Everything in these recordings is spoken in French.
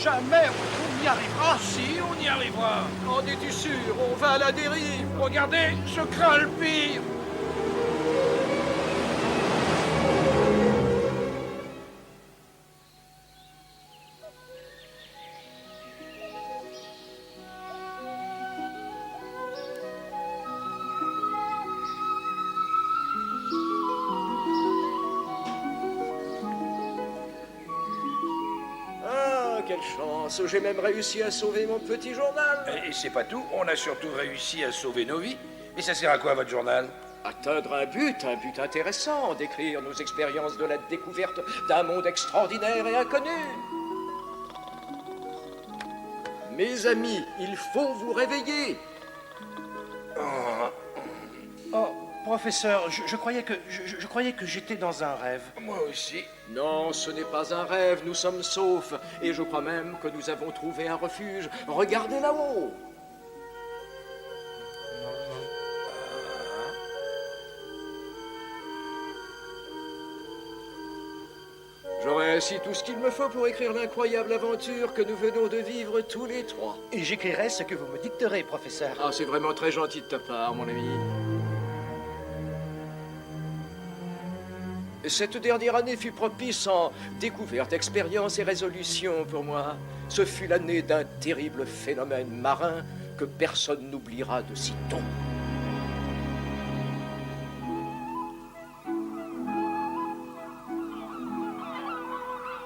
jamais on n'y arrivera. Si, on y arrivera. En es-tu sûr? On va à la dérive. Regardez, je crains le pire. Ah, quelle chance. J'ai même réussi à sauver mon petit journal. Et c'est pas tout, on a surtout réussi à sauver nos vies. Et ça sert à quoi, votre journal? Atteindre un but intéressant, décrire nos expériences de la découverte d'un monde extraordinaire et inconnu. Mes amis, il faut vous réveiller. Oh, professeur, je croyais que j'étais dans un rêve. Moi aussi. Non, ce n'est pas un rêve, nous sommes saufs. Et je crois même que nous avons trouvé un refuge. Regardez là-haut. J'aurai ainsi tout ce qu'il me faut pour écrire l'incroyable aventure que nous venons de vivre tous les trois. Et j'écrirai ce que vous me dicterez, professeur. Ah, c'est vraiment très gentil de ta part, mon ami. Cette dernière année fut propice en découvertes, expériences et résolutions pour moi. Ce fut l'année d'un terrible phénomène marin que personne n'oubliera de sitôt.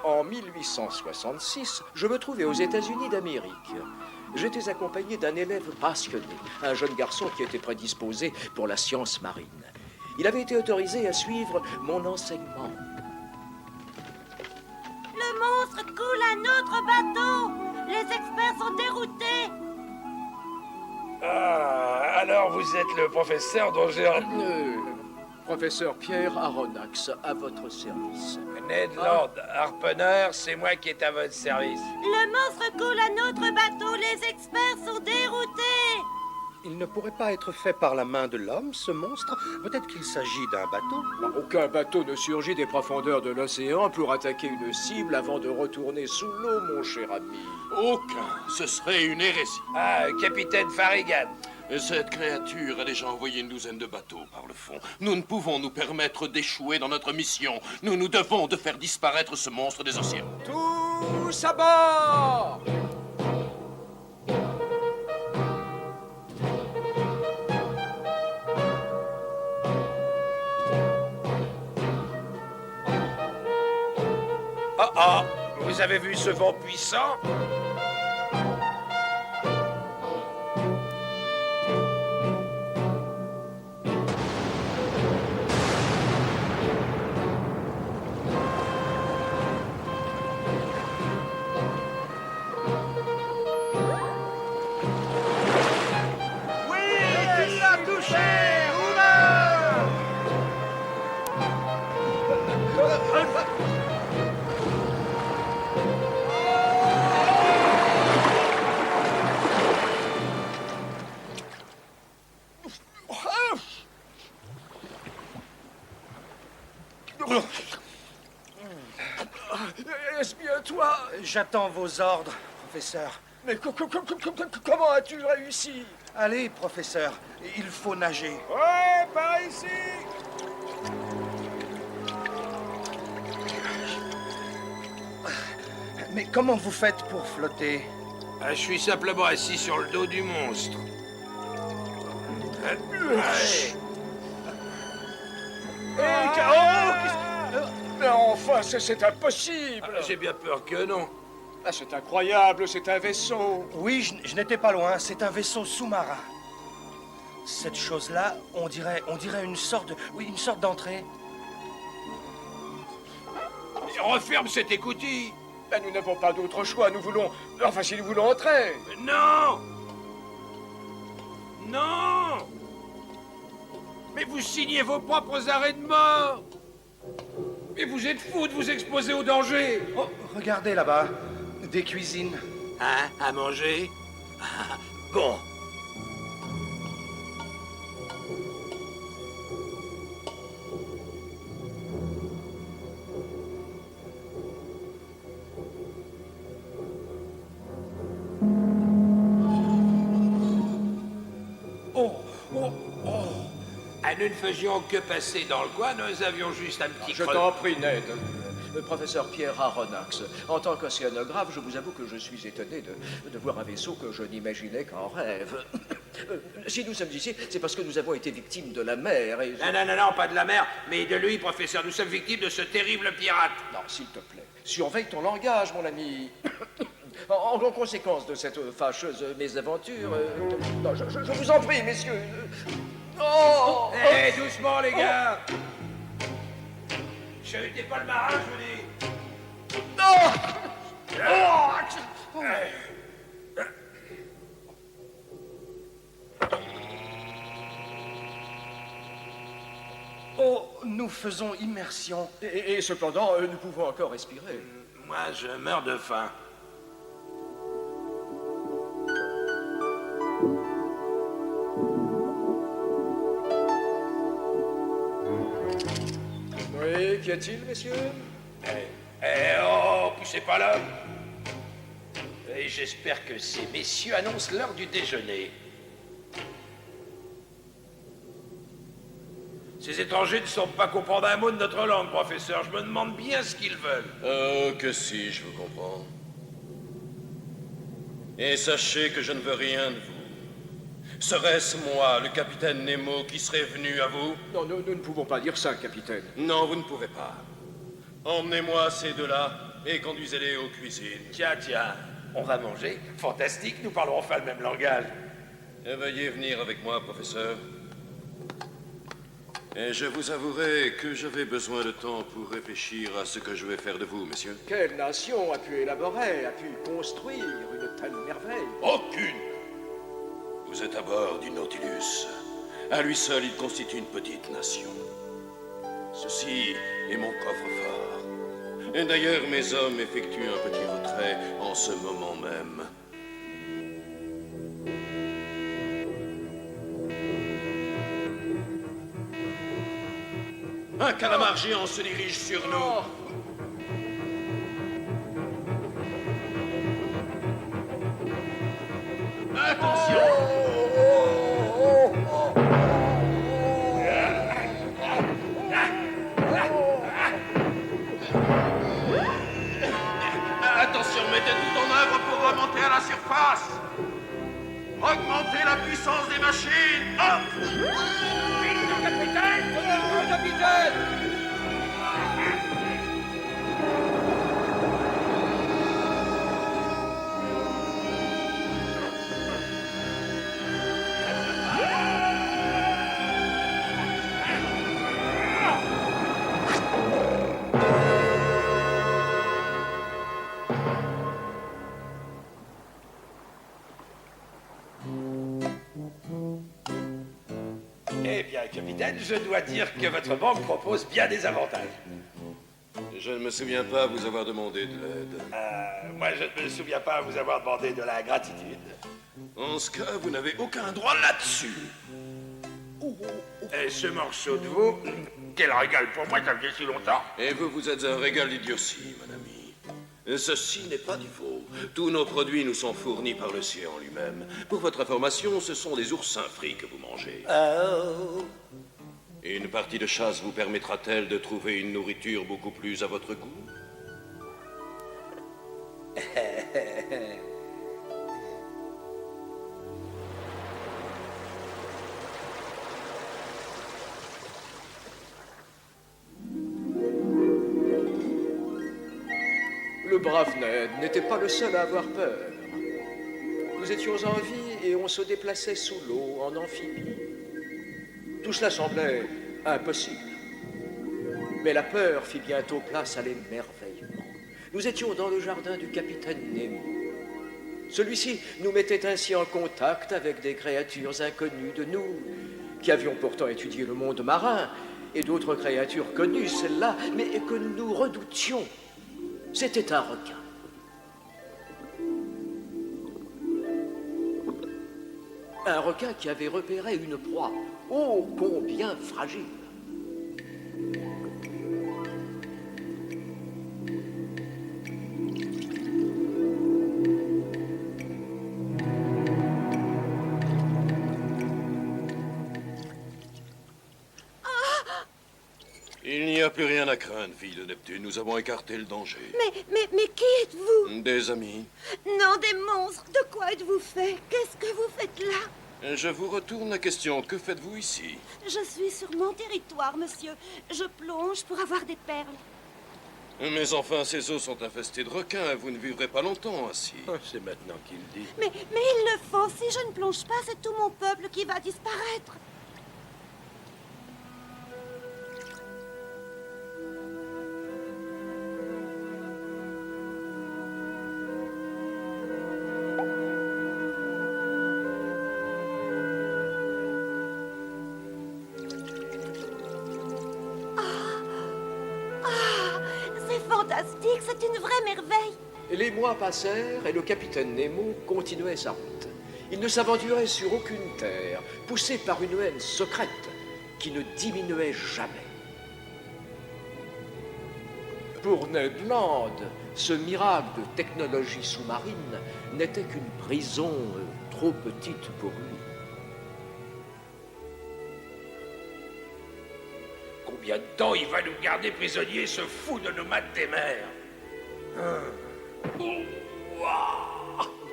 En 1866, je me trouvais aux États-Unis d'Amérique. J'étais accompagné d'un élève passionné, un jeune garçon qui était prédisposé pour la science marine. Il avait été autorisé à suivre mon enseignement. Le monstre coule à notre bateau. Les experts sont déroutés. Ah, alors vous êtes le professeur dont j'ai... Professeur Pierre Aronnax, à votre service. Ned Land, harponneur, c'est moi qui est à votre service. Le monstre coule à notre bateau. Les experts sont déroutés. Il ne pourrait pas être fait par la main de l'homme, ce monstre. Peut-être qu'il s'agit d'un bateau. Aucun bateau ne surgit des profondeurs de l'océan pour attaquer une cible avant de retourner sous l'eau, mon cher ami. Aucun. Ce serait une hérésie. Ah, capitaine Farragut. Cette créature a déjà envoyé une douzaine de bateaux par le fond. Nous ne pouvons nous permettre d'échouer dans notre mission. Nous nous devons de faire disparaître ce monstre des océans. Tous à bord! Ah, vous avez vu ce vent puissant? Est-ce bien toi? J'attends vos ordres, professeur. Mais comment as-tu réussi? Allez, professeur, il faut nager. Ouais, par ici! Mais comment vous faites pour flotter? Ah, je suis simplement assis sur le dos du monstre. Mais enfin, c'est impossible! J'ai bien peur que non. Ah, c'est incroyable, c'est un vaisseau. Oui, je n'étais pas loin. C'est un vaisseau sous-marin. Cette chose-là, on dirait une sorte d'entrée. Referme cette écoutille. Ben, nous n'avons pas d'autre choix, nous voulons... Enfin, si nous voulons entrer. Non! Non! Mais vous signez vos propres arrêts de mort! Mais vous êtes fous de vous exposer au danger! Oh, regardez là-bas. Des cuisines. Hein? À manger? Ah, bon. nous ne faisions que passer dans le coin, nous avions juste un petit Je creux. t'en prie, Ned. Professeur Pierre Aronnax, en tant qu'océanographe, je vous avoue que je suis étonné de voir un vaisseau que je n'imaginais qu'en rêve. Si nous sommes ici, c'est parce que nous avons été victimes de la mer et... Non, pas de la mer, mais de lui, professeur. Nous sommes victimes de ce terrible pirate. Non, s'il te plaît, surveille ton langage, mon ami. En conséquence de cette fâcheuse mésaventure... non, je vous en prie, messieurs. Oh! Hé, doucement, les gars. Je n'étais pas le marin, je vous dis. Oh, nous faisons immersion. Et cependant, nous pouvons encore respirer. Moi, je meurs de faim. Oui, qu'y a-t-il, messieurs? Oh, poussez pas là. Et j'espère que ces messieurs annoncent l'heure du déjeuner. Ces étrangers ne semblent pas comprendre un mot de notre langue, professeur. Je me demande bien ce qu'ils veulent. Oh, que si, je vous comprends. Et sachez que je ne veux rien de vous. Serait-ce moi, le capitaine Nemo, qui serait venu à vous? Non, nous ne pouvons pas dire ça, capitaine. Non, vous ne pouvez pas. Emmenez-moi ces deux-là et conduisez-les aux cuisines. Tiens, on va manger. Fantastique, nous parlerons enfin le même langage. Et veuillez venir avec moi, professeur. Et je vous avouerai que j'avais besoin de temps pour réfléchir à ce que je vais faire de vous, messieurs. Quelle nation a pu élaborer, a pu construire une telle merveille? Aucune. Vous êtes à bord du Nautilus. À lui seul, il constitue une petite nation. Ceci est mon coffre-fort. Et d'ailleurs, mes hommes effectuent un petit retrait en ce moment même. Un calamar géant se dirige sur nous. Attention! Attention, mettez tout en œuvre pour remonter à la surface. Augmentez la puissance des machines. Hop! Capitaine! Eh bien, capitaine, je dois dire que votre banque propose bien des avantages. Je ne me souviens pas vous avoir demandé de l'aide. Moi, je ne me souviens pas vous avoir demandé de la gratitude. En ce cas, vous n'avez aucun droit là-dessus. Et ce morceau de veau, quel régal pour moi, ça fait si longtemps. Et vous, vous êtes un régal d'idiotie, mon ami. Ceci n'est pas du faux. Tous nos produits nous sont fournis par l'océan lui-même. Pour votre information, ce sont des oursins frits que vous mangez. Et une partie de chasse vous permettra-t-elle de trouver une nourriture beaucoup plus à votre goût? Le brave Ned n'était pas le seul à avoir peur. Nous étions en vie et on se déplaçait sous l'eau en amphibie. Tout cela semblait impossible. Mais la peur fit bientôt place à l'émerveillement. Nous étions dans le jardin du capitaine Nemo. Celui-ci nous mettait ainsi en contact avec des créatures inconnues de nous, qui avions pourtant étudié le monde marin, et d'autres créatures connues, celles-là, mais que nous redoutions. C'était un requin. Un requin qui avait repéré une proie, ô combien fragile. a plus rien à craindre, fille de Neptune. Nous avons écarté le danger. Mais qui êtes-vous? Des amis. Non, des monstres. De quoi êtes-vous fait? Qu'est-ce que vous faites là? Je vous retourne la question. Que faites-vous ici? Je suis sur mon territoire, monsieur. Je plonge pour avoir des perles. Mais enfin, ces eaux sont infestées de requins et vous ne vivrez pas longtemps ainsi. C'est maintenant qu'il le dit. Mais il le faut. Si je ne plonge pas, c'est tout mon peuple qui va disparaître. Fantastique, c'est une vraie merveille. Les mois passèrent et le capitaine Nemo continuait sa route. Il ne s'aventurait sur aucune terre, poussé par une haine secrète qui ne diminuait jamais. Pour Ned Land, ce miracle de technologie sous-marine n'était qu'une prison trop petite pour lui. Combien de temps il va nous garder prisonniers, ce fou de nomade des mers?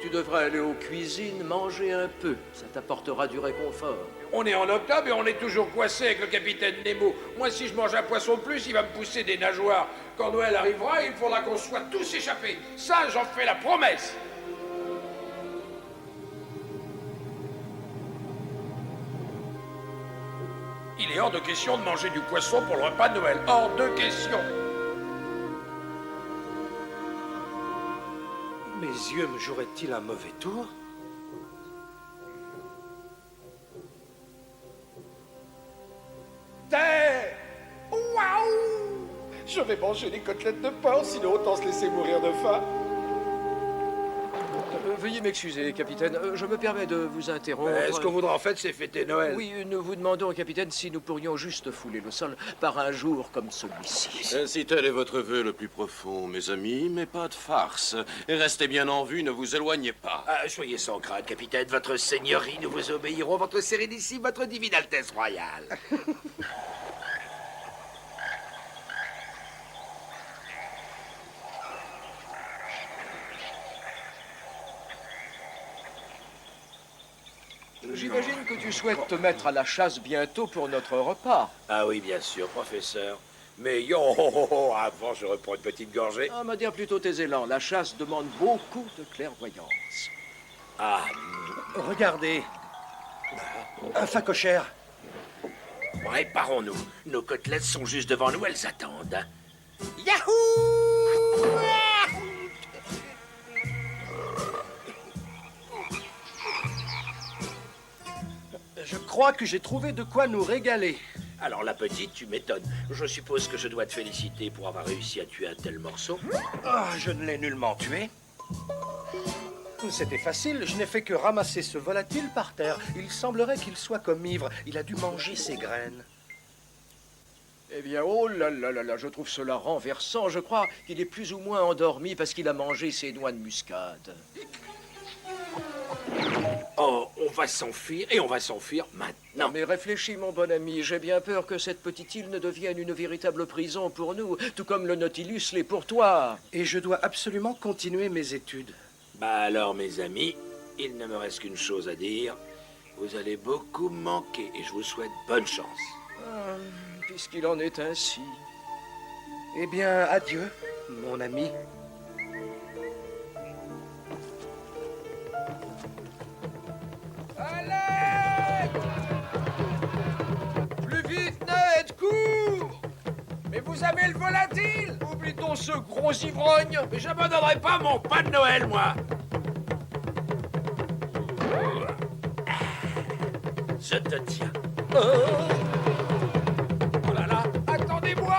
Tu devrais aller aux cuisines, manger un peu. Ça t'apportera du réconfort. On est en octobre et on est toujours coincé avec le capitaine Nemo. Moi, si je mange un poisson de plus, il va me pousser des nageoires. Quand Noël arrivera, il faudra qu'on soit tous échappés. Ça, j'en fais la promesse. Il est hors de question de manger du poisson pour le repas de Noël. Hors de question. Mes yeux me joueraient-ils un mauvais tour? Terre! Waouh! Je vais manger des côtelettes de porc, sinon autant se laisser mourir de faim. Veuillez m'excuser, capitaine. Je me permets de vous interrompre. Ce qu'on voudra en fait, c'est fêter Noël. Oui, nous vous demandons, capitaine, si nous pourrions juste fouler le sol par un jour comme celui-ci. Si tel est votre vœu le plus profond, mes amis, mais pas de farce. Et restez bien en vue, ne vous éloignez pas. Soyez sans crainte, capitaine. Votre seigneurie, nous vous obéirons. Votre sérénissime, votre divine Altesse royale. J'imagine que tu souhaites te mettre à la chasse bientôt pour notre repas. Ah oui, bien sûr, professeur. Mais avant, je reprends une petite gorgée. Ah, me dire plutôt tes élans. La chasse demande beaucoup de clairvoyance. Ah, Regardez. Un phacochère. réparons-nous. Nos côtelettes sont juste devant nous, elles attendent. Yahoo! Je crois que j'ai trouvé de quoi nous régaler. Alors, la petite, tu m'étonnes. Je suppose que je dois te féliciter pour avoir réussi à tuer un tel morceau. Ah, je ne l'ai nullement tué. C'était facile, je n'ai fait que ramasser ce volatile par terre. Il semblerait qu'il soit comme ivre. Il a dû manger ses graines. Eh bien, oh là là là là, je trouve cela renversant. Je crois qu'il est plus ou moins endormi parce qu'il a mangé ses noix de muscade. Oh, on va s'enfuir, et on va s'enfuir maintenant. Mais réfléchis, mon bon ami, j'ai bien peur que cette petite île ne devienne une véritable prison pour nous, tout comme le Nautilus l'est pour toi. Et je dois absolument continuer mes études. Bah alors, mes amis, il ne me reste qu'une chose à dire. Vous allez beaucoup me manquer, et je vous souhaite bonne chance. Puisqu'il en est ainsi. Eh bien, adieu, mon ami. Plus vite, Ned, cours! Mais vous avez le volatile! Oublie donc ce gros ivrogne. Mais j'abandonnerai pas mon pain de Noël, moi! Je te tiens. Oh là là, attendez-moi!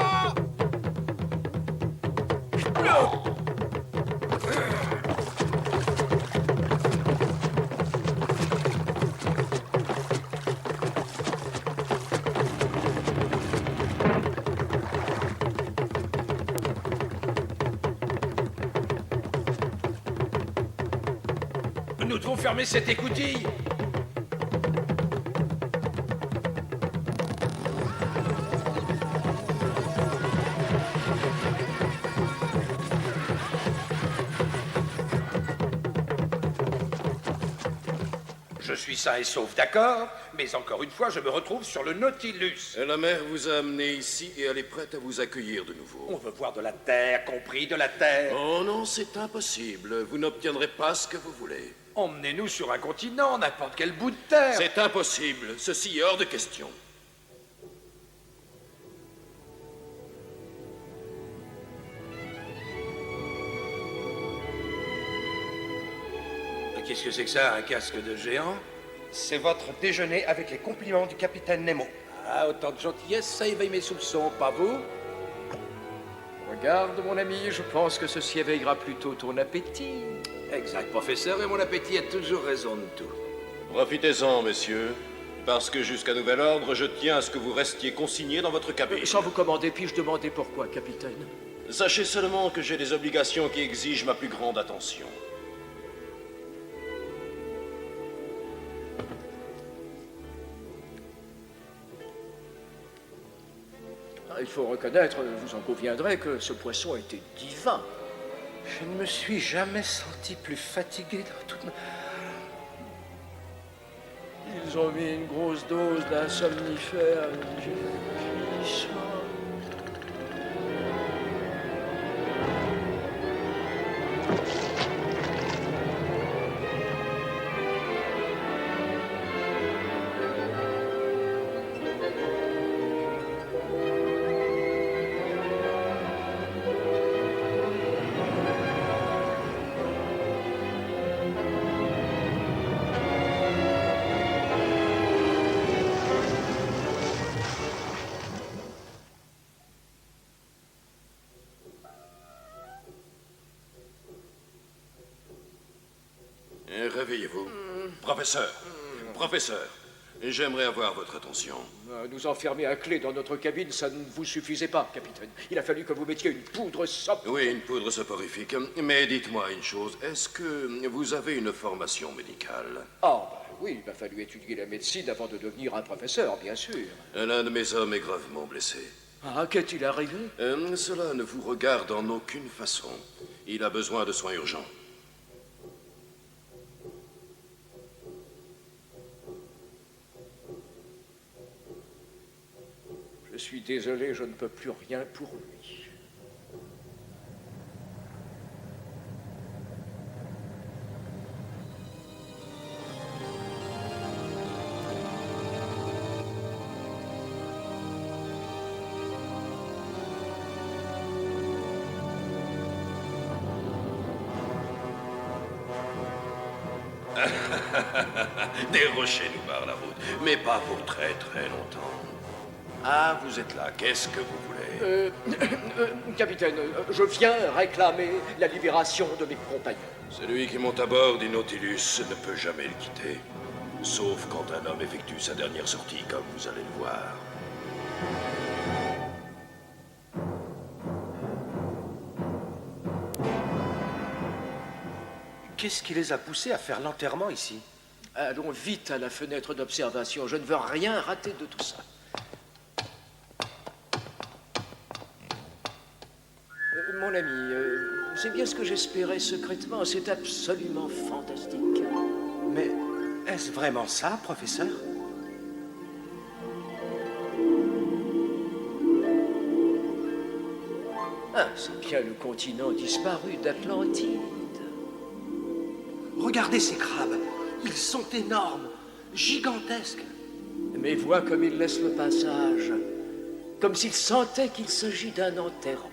Nous devons fermer cette écoutille. Je suis sain et sauf, d'accord, mais encore une fois, je me retrouve sur le Nautilus. La mer vous a amené ici et elle est prête à vous accueillir de nouveau. On veut voir de la terre, compris, de la terre. Oh non, c'est impossible. Vous n'obtiendrez pas ce que vous voulez. Emmenez-nous sur un continent, n'importe quel bout de terre. C'est impossible. Ceci est hors de question. Qu'est-ce que c'est que ça, un casque de géant? C'est votre déjeuner avec les compliments du capitaine Nemo. Ah, autant de gentillesse, ça éveille mes soupçons, pas vous? Regarde, mon ami, je pense que ceci éveillera plutôt ton appétit. Exact, professeur, et mon appétit a toujours raison de tout. Profitez-en, messieurs. Parce que jusqu'à nouvel ordre, je tiens à ce que vous restiez consignés dans votre cabine. Sans vous commander, puis-je demander pourquoi, capitaine? Sachez seulement que j'ai des obligations qui exigent ma plus grande attention. Il faut reconnaître, vous en conviendrez, que ce poisson était divin. Je ne me suis jamais senti plus fatigué dans toute ma... Ils ont mis une grosse dose d'un somnifère puissant. Réveillez-vous. Professeur, professeur, j'aimerais avoir votre attention. Nous enfermer à clé dans notre cabine, ça ne vous suffisait pas, capitaine. Il a fallu que vous mettiez une poudre sop. Oui, une poudre soporifique. Mais dites-moi une chose, est-ce que vous avez une formation médicale? Ah, bah oui, il m'a fallu étudier la médecine avant de devenir un professeur, bien sûr. L'un de mes hommes est gravement blessé. Ah, qu'est-il arrivé? Cela ne vous regarde en aucune façon. Il a besoin de soins urgents. Je suis désolé, je ne peux plus rien pour lui. Des rochers nous barrent la route, mais pas pour très très longtemps. Ah, vous êtes là, qu'est-ce que vous voulez? Capitaine, je viens réclamer la libération de mes compagnons. Celui qui monte à bord du Nautilus ne peut jamais le quitter. Sauf quand un homme effectue sa dernière sortie, comme vous allez le voir. Qu'est-ce qui les a poussés à faire l'enterrement ici? Allons vite à la fenêtre d'observation. Je ne veux rien rater de tout ça. Mon ami, c'est bien ce que j'espérais secrètement. C'est absolument fantastique. Mais est-ce vraiment ça, professeur? Ah, c'est bien le continent disparu d'Atlantide. Regardez ces crabes. Ils sont énormes, gigantesques. Mais vois comme ils laissent le passage. Comme s'ils sentaient qu'il s'agit d'un enterrement.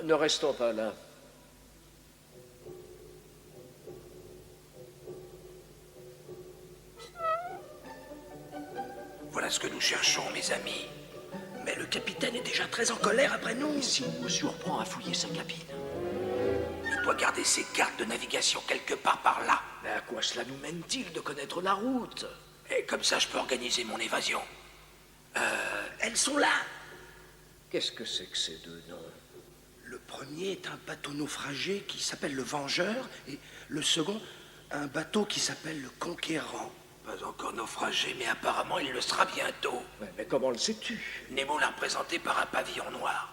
Ne restons pas là. Voilà ce que nous cherchons, mes amis. Mais le capitaine est déjà très en colère après nous. Et s'il nous surprend à fouiller sa cabine? Il doit garder ses cartes de navigation quelque part par là. Mais à quoi cela nous mène-t-il de connaître la route? Et comme ça, je peux organiser mon évasion. Elles sont là. Qu'est-ce que c'est que ces deux noms? Le premier est un bateau naufragé qui s'appelle le Vengeur et le second, un bateau qui s'appelle le Conquérant. Pas encore naufragé, mais apparemment il le sera bientôt. Ouais, mais comment le sais-tu? Nemo l'a représenté par un pavillon noir.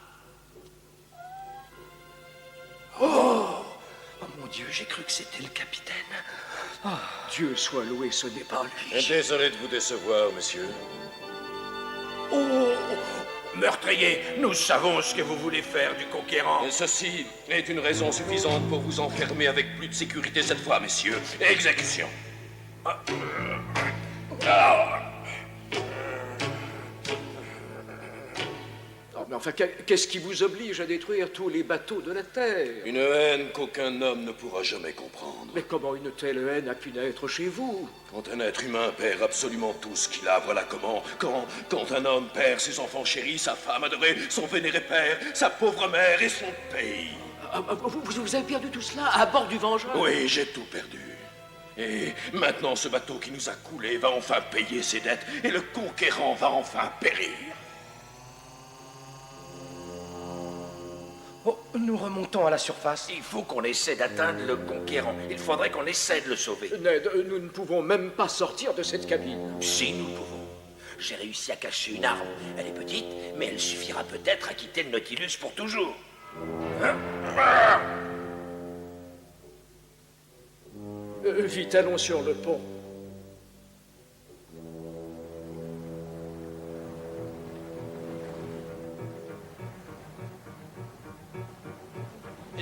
Oh mon Dieu, j'ai cru que c'était le capitaine. Dieu soit loué, ce n'est pas lui. Désolé de vous décevoir, monsieur. Oh, meurtrier, nous savons ce que vous voulez faire du conquérant. Et ceci est une raison suffisante pour vous enfermer avec plus de sécurité cette fois, messieurs. Exécution. Oh, mais enfin, qu'est-ce qui vous oblige à détruire tous les bateaux de la Terre? Une haine qu'aucun homme ne pourra jamais comprendre. Mais comment une telle haine a pu naître chez vous? Quand un être humain perd absolument tout ce qu'il a, voilà comment. Quand un homme perd ses enfants chéris, sa femme adorée, son vénéré père, sa pauvre mère et son pays. Vous avez perdu tout cela à bord du Vengeur? Oui, j'ai tout perdu. Et maintenant, ce bateau qui nous a coulé va enfin payer ses dettes et le conquérant va enfin périr. Oh, nous remontons à la surface. Il faut qu'on essaie d'atteindre le conquérant. Il faudrait qu'on essaie de le sauver. Ned, nous ne pouvons même pas sortir de cette cabine. Si nous le pouvons. J'ai réussi à cacher une arme. Elle est petite, mais elle suffira peut-être à quitter le Nautilus pour toujours. Vite, allons sur le pont.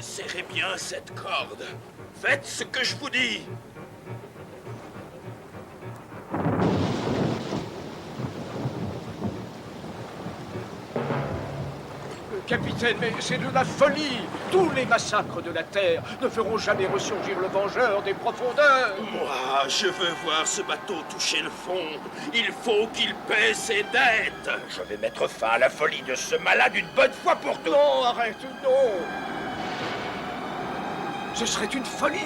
Serrez bien cette corde. Faites ce que je vous dis. Capitaine, mais c'est de la folie! Tous les massacres de la Terre ne feront jamais ressurgir le Vengeur des profondeurs! Moi, je veux voir ce bateau toucher le fond. Il faut qu'il paie ses dettes. Je vais mettre fin à la folie de ce malade une bonne fois pour toutes. Non, arrête, non! Ce serait une folie!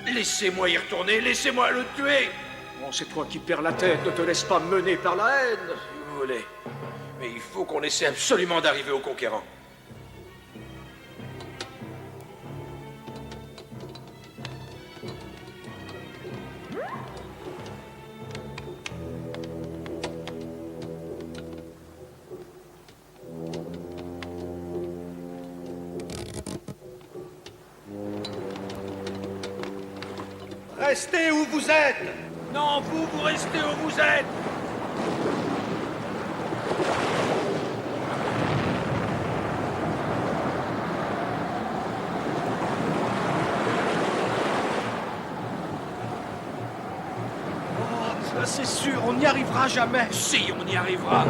Laissez-moi y retourner, laissez-moi le tuer. Bon, c'est toi qui perds la tête, ne te laisse pas mener par la haine! Si vous voulez. Mais il faut qu'on essaie absolument d'arriver au conquérant. Restez où vous êtes! Non, vous restez où vous êtes. Oh, c'est sûr, on n'y arrivera jamais. Si, on y arrivera.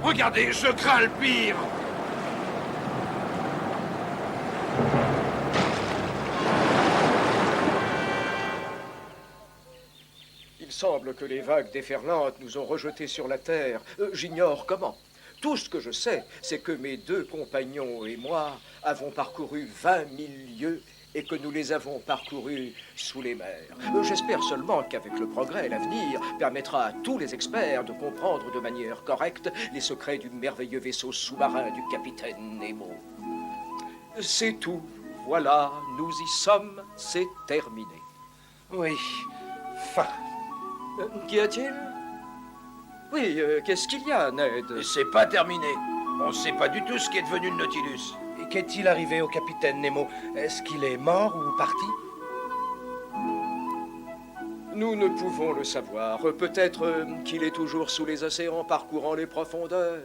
Regardez, je crains le pire. Il semble que les vagues déferlantes nous ont rejetés sur la terre. J'ignore comment. Tout ce que je sais, c'est que mes deux compagnons et moi avons parcouru 20 000 lieues et que nous les avons parcourus sous les mers. J'espère seulement qu'avec le progrès, l'avenir permettra à tous les experts de comprendre de manière correcte les secrets du merveilleux vaisseau sous-marin du capitaine Nemo. C'est tout. Voilà, nous y sommes. C'est terminé. Oui, fin. Qu'y a-t-il? Oui, qu'est-ce qu'il y a, Ned? C'est pas terminé. On sait pas du tout ce qui est devenu le Nautilus. Et qu'est-il arrivé au capitaine Nemo? Est-ce qu'il est mort ou parti? Nous ne pouvons le savoir. Peut-être qu'il est toujours sous les océans parcourant les profondeurs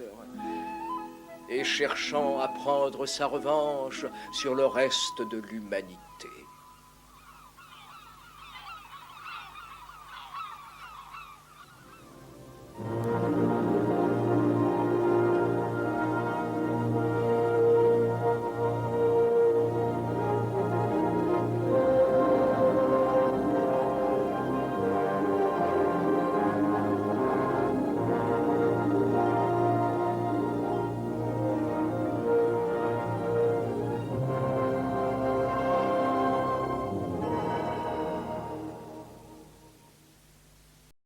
et cherchant à prendre sa revanche sur le reste de l'humanité.